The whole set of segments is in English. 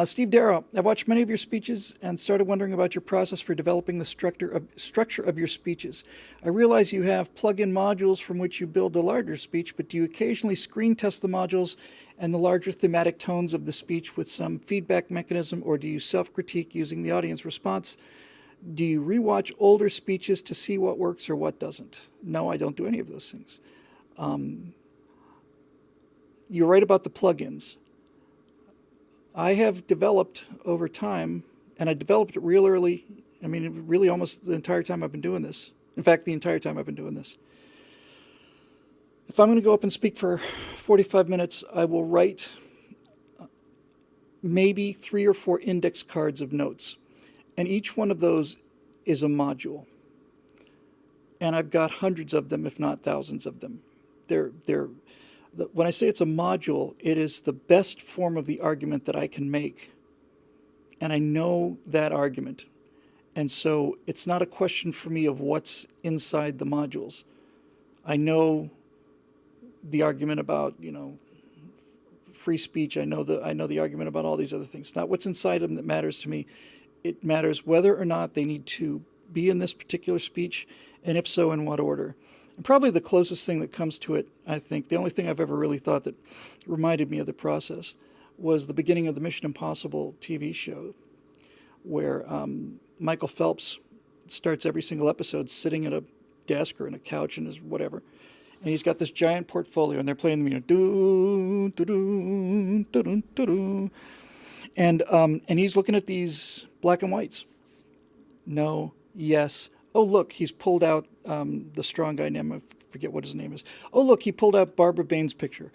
Steve Darrow, I've watched many of your speeches and started wondering about your process for developing the structure of your speeches. I realize you have plug-in modules from which you build a larger speech, but do you occasionally screen test the modules and the larger thematic tones of the speech with some feedback mechanism, or do you self-critique using the audience response? Do you rewatch older speeches to see what works or what doesn't? No, I don't do any of those things. You're right about the plugins. I have developed over time, and I developed it real early. I mean, really almost the entire time I've been doing this. In fact, the entire time I've been doing this. If I'm going to go up and speak for 45 minutes, I will write maybe 3 or 4 index cards of notes. And each one of those is a module. And I've got hundreds of them, if not thousands of them. When I say it's a module, it is the best form of the argument that I can make. And I know that argument. And so it's not a question for me of what's inside the modules. I know the argument about, free speech. I know the argument about all these other things. It's not what's inside them that matters to me. It matters whether or not they need to be in this particular speech, and if so, in what order. And probably the closest thing that comes to it, I think, the only thing I've ever really thought that reminded me of the process was the beginning of the Mission Impossible TV show, where Michael Phelps starts every single episode sitting at a desk or in a couch and his whatever. And he's got this giant portfolio, and they're playing, doo, doo, doo, doo, doo, doo. And he's looking at these black and whites. No, yes. Oh, look, he's pulled out the strong guy name. I forget what his name is. Oh, look, he pulled out Barbara Bain's picture.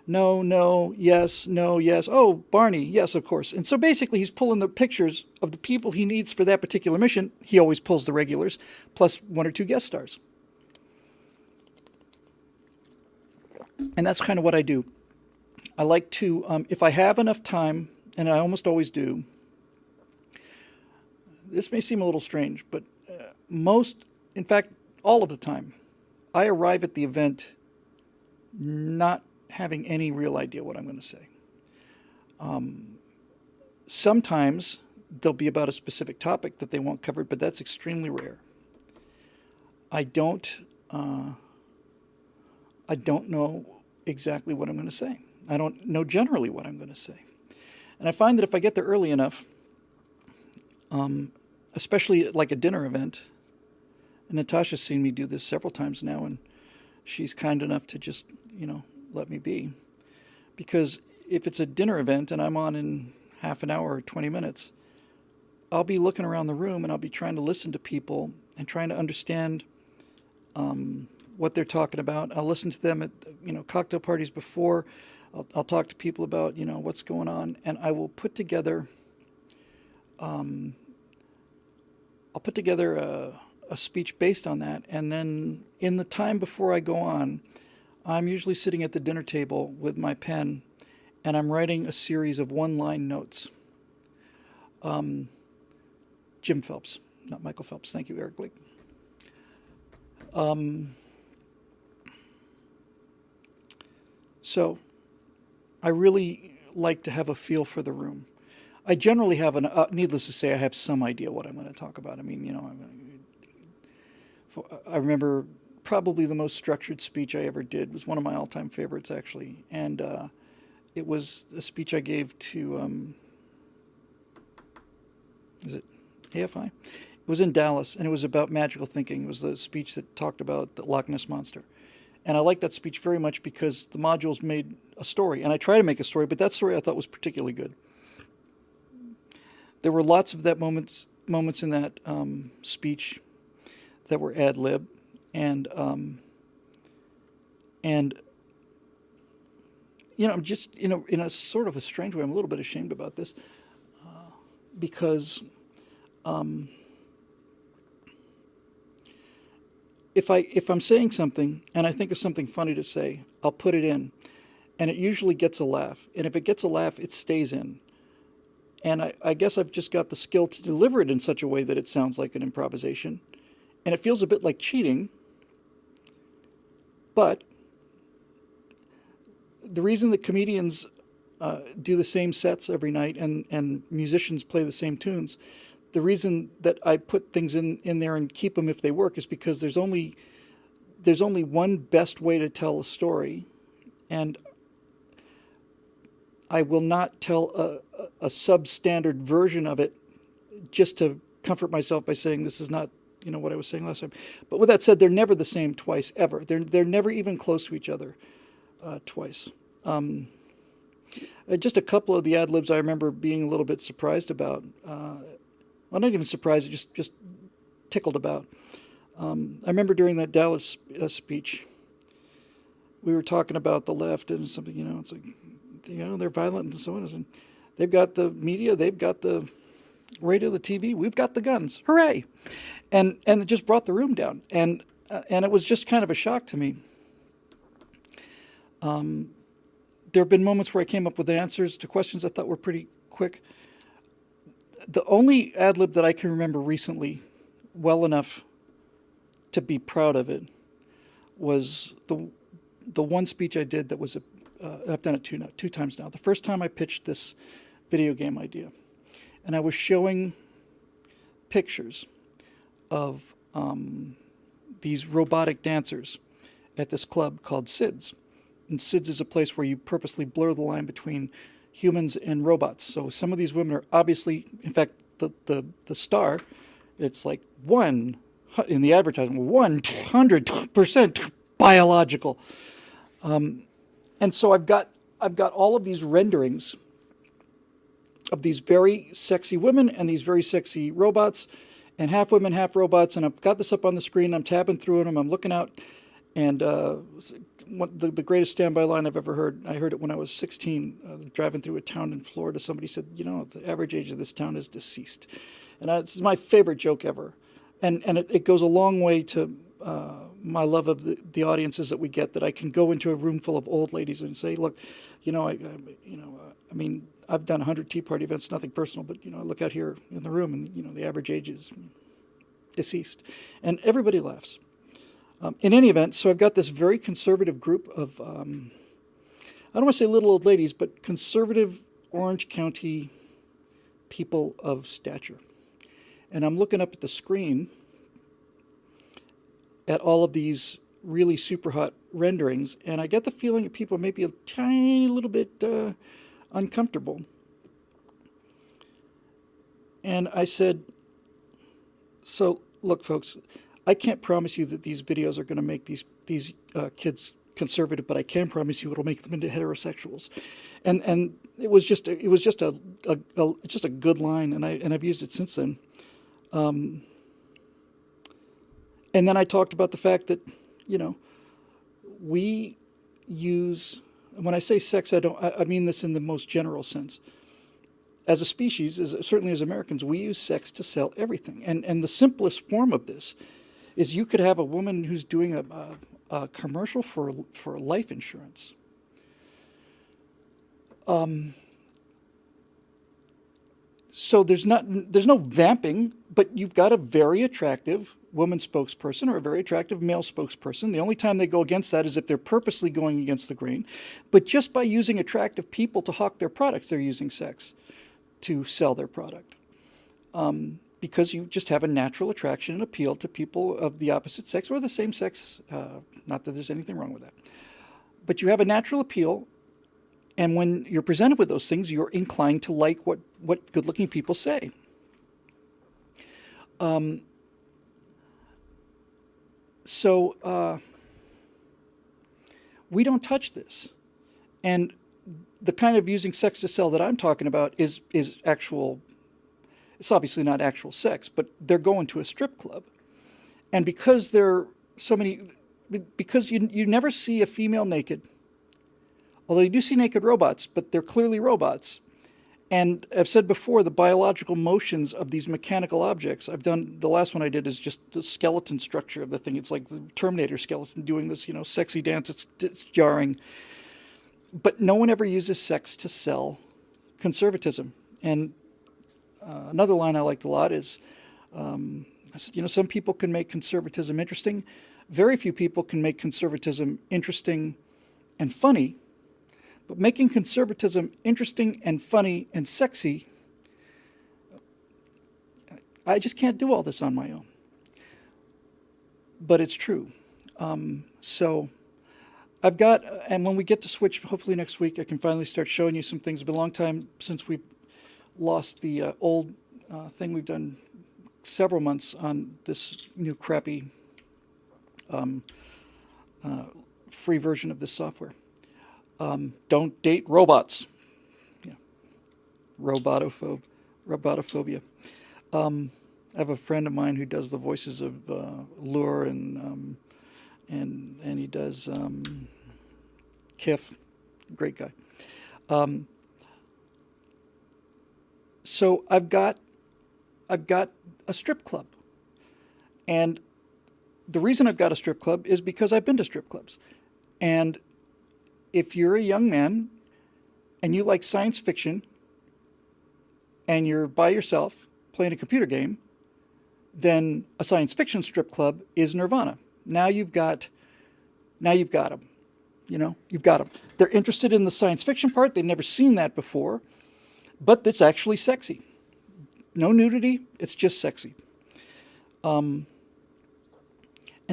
No, no, yes, no, yes. Oh, Barney, yes, of course. And so basically he's pulling the pictures of the people he needs for that particular mission. He always pulls the regulars, plus 1 or 2 guest stars. And that's kind of what I do. I like to, if I have enough time, and I almost always do, this may seem a little strange, but in fact, all of the time, I arrive at the event not having any real idea what I'm going to say. Sometimes they'll be about a specific topic that they want covered, but that's extremely rare. I don't know exactly what I'm going to say. I don't know generally what I'm going to say. And I find that if I get there early enough, especially like a dinner event, and Natasha's seen me do this several times now, and she's kind enough to just, let me be. Because if it's a dinner event and I'm on in half an hour or 20 minutes, I'll be looking around the room and I'll be trying to listen to people and trying to understand what they're talking about. I'll listen to them at, cocktail parties before. I'll talk to people about, what's going on, and I will put together a speech based on that. And then in the time before I go on, I'm usually sitting at the dinner table with my pen, and I'm writing a series of 1-line notes. Jim Phelps, not Michael Phelps. Thank you, Eric Blake. So I really like to have a feel for the room. I generally have needless to say, I have some idea what I'm going to talk about. I mean, I remember probably the most structured speech I ever did was one of my all-time favorites, actually. And it was a speech I gave to, is it AFI? It was in Dallas, and it was about magical thinking. It was the speech that talked about the Loch Ness Monster. And I liked that speech very much because the modules made a story. And I try to make a story, but that story I thought was particularly good. There were lots of that moments in that speech that were ad lib, and I'm just in a sort of a strange way, I'm a little bit ashamed about this because if I'm saying something and I think of something funny to say, I'll put it in, and it usually gets a laugh. And if it gets a laugh, it stays in. And I guess I've just got the skill to deliver it in such a way that it sounds like an improvisation. And it feels a bit like cheating. But the reason that comedians do the same sets every night, and musicians play the same tunes. The reason that I put things in there and keep them if they work is because there's only one best way to tell a story, and I will not tell a substandard version of it just to comfort myself by saying this is not what I was saying last time. But with that said, they're never the same twice ever. They're never even close to each other twice. Just a couple of the ad libs I remember being a little bit surprised about. Well, not even surprised, just tickled about. I remember during that Dallas speech, we were talking about the left and something, it's like, they're violent and so on. And they've got the media, they've got the radio, the TV, we've got the guns. Hooray! And it just brought the room down. And it was just kind of a shock to me. There have been moments where I came up with answers to questions I thought were pretty quick. The only ad lib that I can remember recently well enough to be proud of it was the one speech I did that was I've done it two times now. The first time I pitched this video game idea, and I was showing pictures of these robotic dancers at this club called SIDS. And SIDS is a place where you purposely blur the line between humans and robots. So some of these women are obviously, in fact, the star, it's like in the advertisement, 100% biological. And so I've got all of these renderings of these very sexy women and these very sexy robots, and half women, half robots. And I've got this up on the screen. I'm tabbing through them. I'm looking out, and the greatest standby line I've ever heard. I heard it when I was 16, driving through a town in Florida. Somebody said, the average age of this town is deceased, and it's my favorite joke ever. And it goes a long way to my love of the audiences that we get, that I can go into a room full of old ladies and say, look, I've done 100 Tea Party events, nothing personal, but, I look out here in the room and, the average age is deceased. And everybody laughs. In any event, so I've got this very conservative group of, I don't want to say little old ladies, but conservative Orange County people of stature. And I'm looking up at the screen at all of these really super hot renderings, and I get the feeling that people may be a tiny little bit uncomfortable. And I said, so look, folks, I can't promise you that these videos are going to make these kids conservative, but I can promise you it'll make them into heterosexuals. And it was just a good line, and I've used it since then. And then I talked about the fact that, we use, when I say sex, I mean this in the most general sense. As a species, certainly as Americans, we use sex to sell everything. And the simplest form of this is you could have a woman who's doing a commercial for life insurance. So there's no vamping, but you've got a very attractive woman spokesperson or a very attractive male spokesperson. The only time they go against that is if they're purposely going against the grain. But just by using attractive people to hawk their products, they're using sex to sell their product. Because you just have a natural attraction and appeal to people of the opposite sex or the same sex. Not that there's anything wrong with that. But you have a natural appeal, and when you're presented with those things, you're inclined to like what good-looking people say. So we don't touch this. And the kind of using sex to sell that I'm talking about is actual, it's obviously not actual sex, but they're going to a strip club. And because there are so many, because you never see a female naked, although you do see naked robots, but they're clearly robots. And I've said before, the biological motions of these mechanical objects, the last one I did is just the skeleton structure of the thing. It's like the Terminator skeleton doing this, sexy dance. It's jarring. But no one ever uses sex to sell conservatism. And another line I liked a lot is, I said, some people can make conservatism interesting. Very few people can make conservatism interesting and funny. But making conservatism interesting and funny and sexy, I just can't do all this on my own. But it's true. So I've got, and when we get to Switch, hopefully next week, I can finally start showing you some things. It's been a long time since we lost the old thing. We've done several months on this new crappy free version of this software. Don't date robots. Yeah. Robotophobia. I have a friend of mine who does the voices of Lure and he does Kiff. Great guy. So I've got a strip club, and the reason I've got a strip club is because I've been to strip clubs, and if you're a young man and you like science fiction and you're by yourself playing a computer game, then a science fiction strip club is nirvana. Now you've got them. You've got them. They're interested in the science fiction part. They've never seen that before, but it's actually sexy. No nudity. It's just sexy. And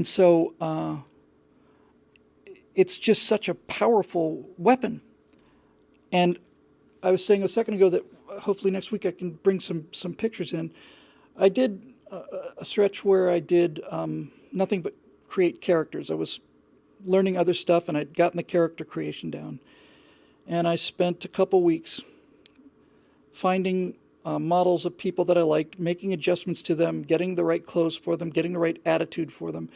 so it's just such a powerful weapon. And I was saying a second ago that hopefully next week I can bring some pictures in. I did a stretch where I did nothing but create characters. I was learning other stuff, and I'd gotten the character creation down. And I spent a couple weeks finding models of people that I liked, making adjustments to them, getting the right clothes for them, getting the right attitude for them.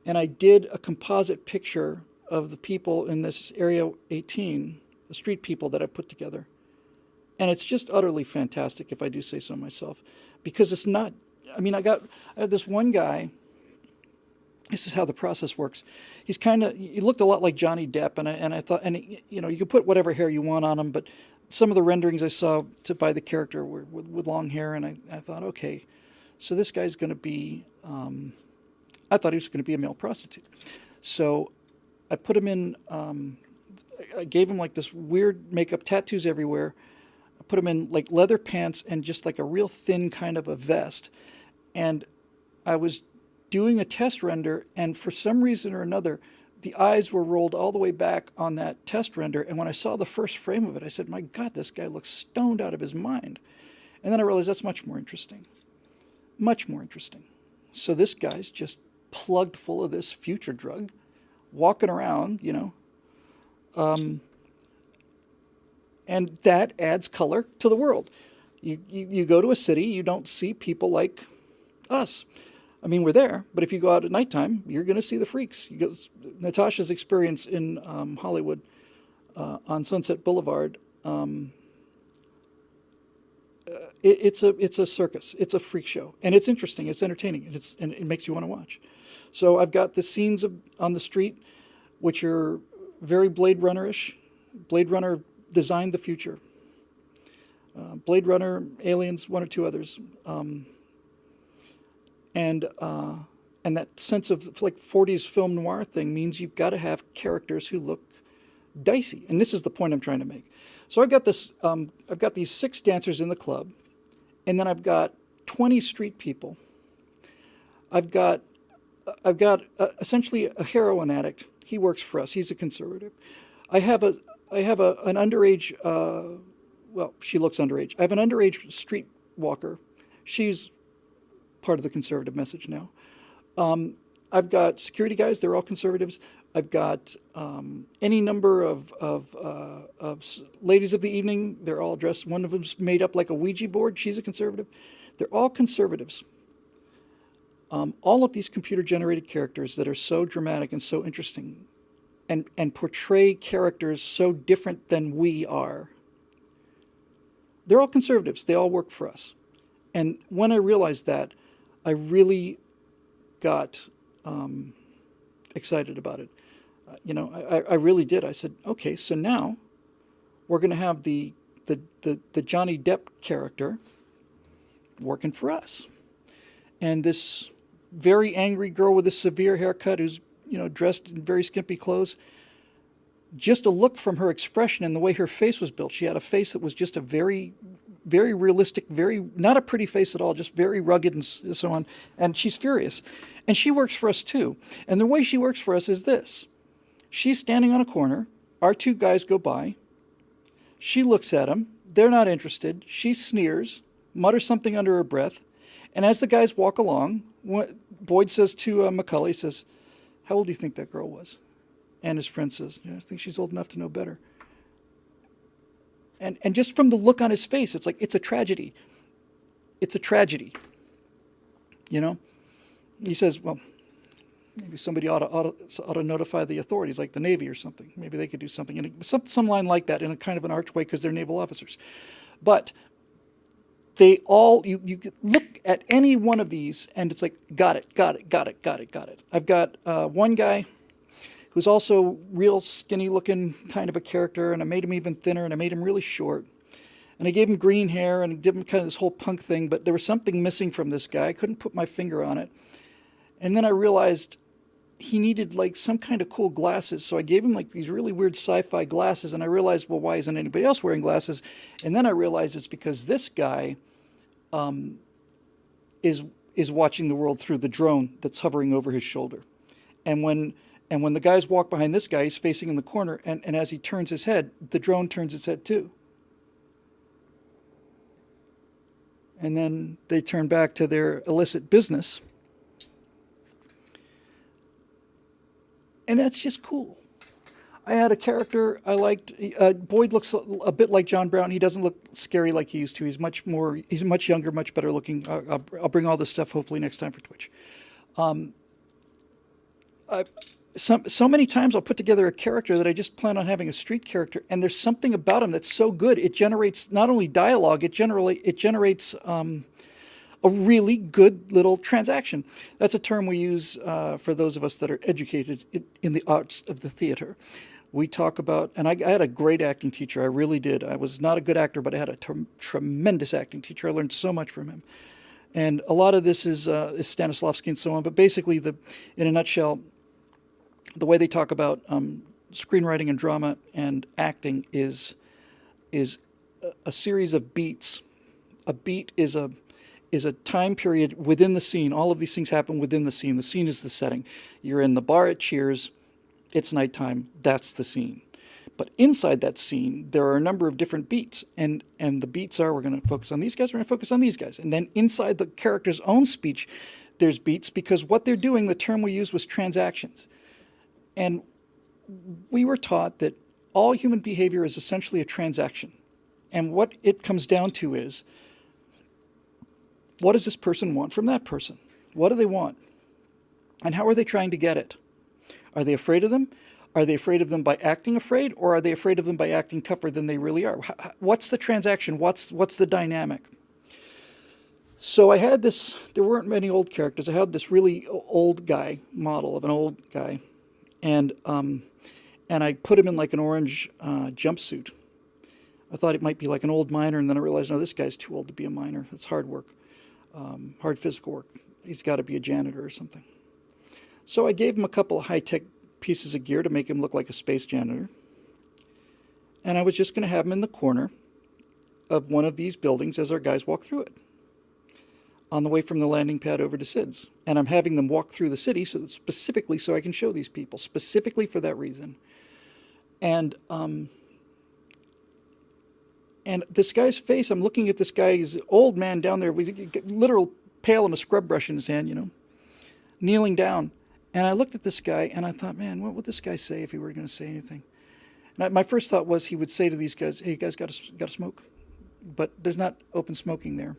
And I did a composite picture of the people in this Area 18, the street people that I put together. And it's just utterly fantastic, if I do say so myself, because it's not, I had this one guy. This is how the process works. He looked a lot like Johnny Depp, and I thought, you could put whatever hair you want on him, but some of the renderings I saw by the character were with long hair, and I thought, okay, so this guy's going to be, I thought he was going to be a male prostitute. So I put him in, I gave him like this weird makeup, tattoos everywhere. I put him in like leather pants and just like a real thin kind of a vest. And I was doing a test render, and for some reason or another, the eyes were rolled all the way back on that test render. And when I saw the first frame of it, I said, my God, this guy looks stoned out of his mind. And then I realized that's much more interesting. Much more interesting. So this guy's just plugged full of this future drug, walking around, and that adds color to the world. You go to a city, you don't see people like us. I mean, we're there, but if you go out at nighttime, you're going to see the freaks. Natasha's experience in Hollywood on Sunset Boulevard, it's a circus. It's a freak show, and it's interesting. It's entertaining, and it makes you want to watch. So I've got the scenes on the street, which are very Blade Runner-ish. Blade Runner designed the future. Blade Runner, Aliens, one or two others. And that sense of like 40s film noir thing means you've got to have characters who look dicey. And this is the point I'm trying to make. So I've got this. I've got these 6 dancers in the club, and then I've got 20 street people. I've got essentially a heroin addict. He works for us. He's a conservative. I have an underage. Well, she looks underage. I have an underage street walker. She's part of the conservative message now. I've got security guys. They're all conservatives. I've got any number of ladies of the evening. They're all dressed. One of them's made up like a Ouija board. She's a conservative. They're all conservatives. All of these computer-generated characters that are so dramatic and so interesting and portray characters so different than we are, they're all conservatives. They all work for us. And when I realized that, I really got excited about it. I really did. I said, okay, so now we're going to have the Johnny Depp character working for us. And this very angry girl with a severe haircut who's, dressed in very skimpy clothes, just a look from her expression and the way her face was built. She had a face that was just a very, very realistic, very, not a pretty face at all, just very rugged and so on. And she's furious. And she works for us too. And the way she works for us is this. She's standing on a corner. Our two guys go by. She looks at them. They're not interested. She sneers, mutters something under her breath. And as the guys walk along, Boyd says to McCully, he says, "How old do you think that girl was?" And his friend says, "Yeah, I think she's old enough to know better." And just from the look on his face, it's like, it's a tragedy. It's a tragedy. You know? He says, well, maybe somebody ought to notify the authorities, like the Navy or something. Maybe they could do something. And some line like that in a kind of an arch way because they're naval officers. But they all, you look at any one of these and it's like, got it. I've got one guy who's also real skinny looking kind of a character, and I made him even thinner, and I made him really short. And I gave him green hair and gave him kind of this whole punk thing, but there was something missing from this guy. I couldn't put my finger on it. And then I realized he needed like some kind of cool glasses, so I gave him like these really weird sci-fi glasses, and I realized, well, why isn't anybody else wearing glasses? And then I realized it's because this guy is watching the world through the drone that's hovering over his shoulder. And when the guys walk behind this guy, he's facing in the corner, and as he turns his head, the drone turns its head too. And then they turn back to their illicit business. And that's just cool. I had a character I liked. Boyd looks a bit like John Brown. He doesn't look scary like he used to. He's much younger, much better looking. I'll bring all this stuff hopefully next time for Twitch. So many times I'll put together a character that I just plan on having a street character, and there's something about him that's so good. It generates not only dialogue, it generates a really good little transaction. That's a term we use for those of us that are educated in the arts of the theater. We talk about, and I had a great acting teacher, I really did. I was not a good actor, but I had a tremendous acting teacher. I learned so much from him. And a lot of this is Stanislavski and so on, but basically, in a nutshell, the way they talk about screenwriting and drama and acting is a series of beats. A beat is a time period within the scene. All of these things happen within the scene. The scene is the setting. You're in the bar at Cheers. It's nighttime. That's the scene. But inside that scene, there are a number of different beats. And the beats are, we're going to focus on these guys, we're going to focus on these guys. And then inside the character's own speech, there's beats, because what they're doing, the term we used was transactions. And we were taught that all human behavior is essentially a transaction. And what it comes down to is, what does this person want from that person? What do they want? And how are they trying to get it? Are they afraid of them? Are they afraid of them by acting afraid, or are they afraid of them by acting tougher than they really are? What's the transaction? What's the dynamic? So I had this, there weren't many old characters. I had this really old guy, model of an old guy. And I put him in like an orange jumpsuit. I thought it might be like an old miner, and then I realized, no, this guy's too old to be a miner. It's hard work, hard physical work. He's got to be a janitor or something. So I gave him a couple of high-tech pieces of gear to make him look like a space janitor. And I was just going to have him in the corner of one of these buildings as our guys walk through it, on the way from the landing pad over to Sid's. And I'm having them walk through the city specifically so I can show these people, specifically for that reason. And this guy's face, I'm looking at this guy's old man down there with a literal pail and a scrub brush in his hand, you know, kneeling down. And I looked at this guy and I thought, man, what would this guy say if he were going to say anything? And my first thought was he would say to these guys, hey, you guys got to smoke? But there's not open smoking there.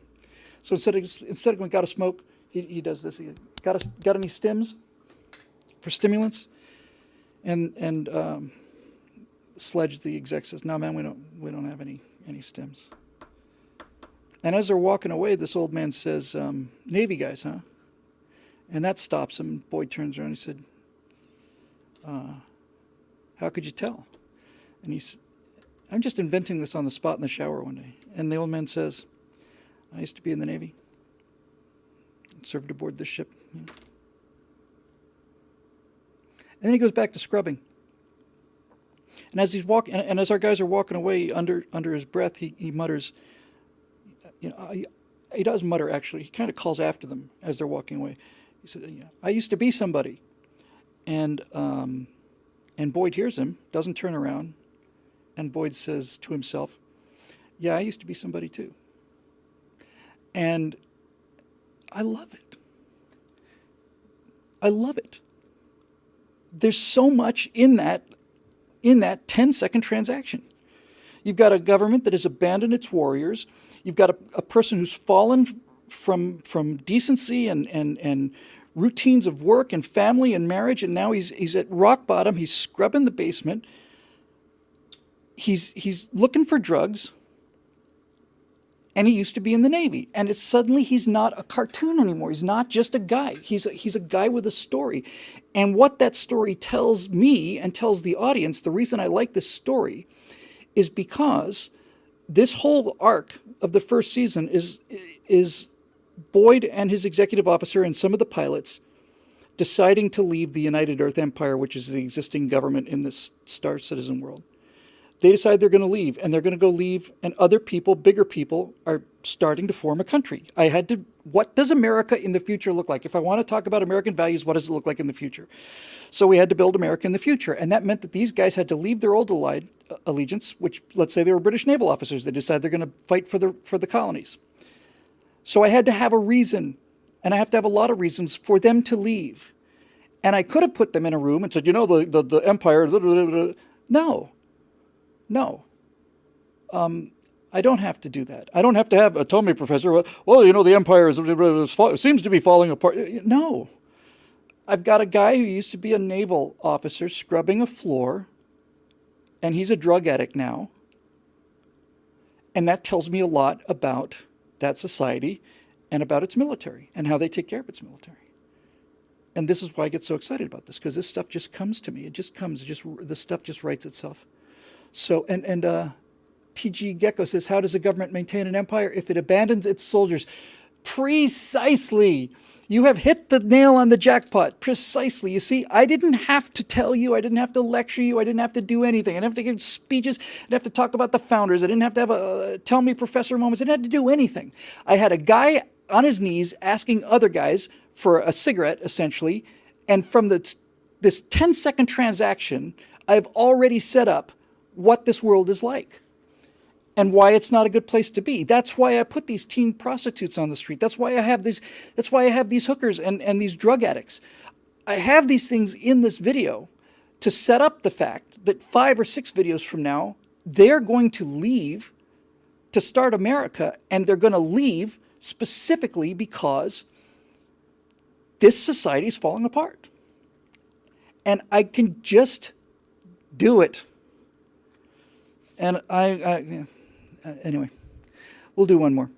So instead of going, got to smoke, he does this. He got any stims for stimulants? And Sledge, the exec, says, no, man, we don't have any stims. And as they're walking away, this old man says, Navy guys, huh? And that stops him. Boyd turns around and he said, how could you tell? And he's, I'm just inventing this on the spot in the shower one day. And the old man says, I used to be in the Navy. Served aboard this ship. You know. And then he goes back to scrubbing. And as he's walking, and as our guys are walking away, under his breath, he mutters, he does mutter actually. He kind of calls after them as they're walking away. He said, "I used to be somebody," and Boyd hears him, doesn't turn around, and Boyd says to himself, "Yeah, I used to be somebody too." And I love it. I love it. There's so much in that 10-second transaction. You've got a government that has abandoned its warriors. You've got a person who's fallen from decency and routines of work and family and marriage, and now he's at rock bottom. He's scrubbing the basement. He's looking for drugs. And he used to be in the Navy. And it's suddenly he's not a cartoon anymore. He's not just a guy. He's a guy with a story. And what that story tells me and tells the audience, the reason I like this story is because this whole arc of the first season is Boyd and his executive officer and some of the pilots deciding to leave the United Earth Empire, which is the existing government in this Star Citizen world. They decide they're going to leave, and they're going to go leave, and other people, bigger people, are starting to form a country. What does America in the future look like? If I want to talk about American values, what does it look like in the future? So we had to build America in the future, and that meant that these guys had to leave their old allegiance, which, let's say they were British naval officers. They decided they're going to fight for the colonies. So I had to have a reason, and I have to have a lot of reasons for them to leave. And I could have put them in a room and said, the empire, no. No, I don't have to do that. I don't have to have, tell me, Professor, the empire seems to be falling apart. No. I've got a guy who used to be a naval officer scrubbing a floor, and he's a drug addict now. And that tells me a lot about that society and about its military and how they take care of its military. And this is why I get so excited about this, because this stuff just comes to me. It just comes, the stuff just writes itself. So, and T.G. Gecko says, how does a government maintain an empire if it abandons its soldiers? Precisely. You have hit the nail on the jackpot. Precisely. You see, I didn't have to tell you. I didn't have to lecture you. I didn't have to do anything. I didn't have to give speeches. I didn't have to talk about the founders. I didn't have to have a tell me professor moments. I didn't have to do anything. I had a guy on his knees asking other guys for a cigarette, essentially. And from this 10-second transaction, I've already set up what this world is like and why it's not a good place to be. That's why I put these teen prostitutes on the street. That's why I have these hookers and these drug addicts. I have these things in this video to set up the fact that 5 or 6 videos from now, they're going to leave to start America, and they're going to leave specifically because this society is falling apart. And I can just do it. And anyway, we'll do one more.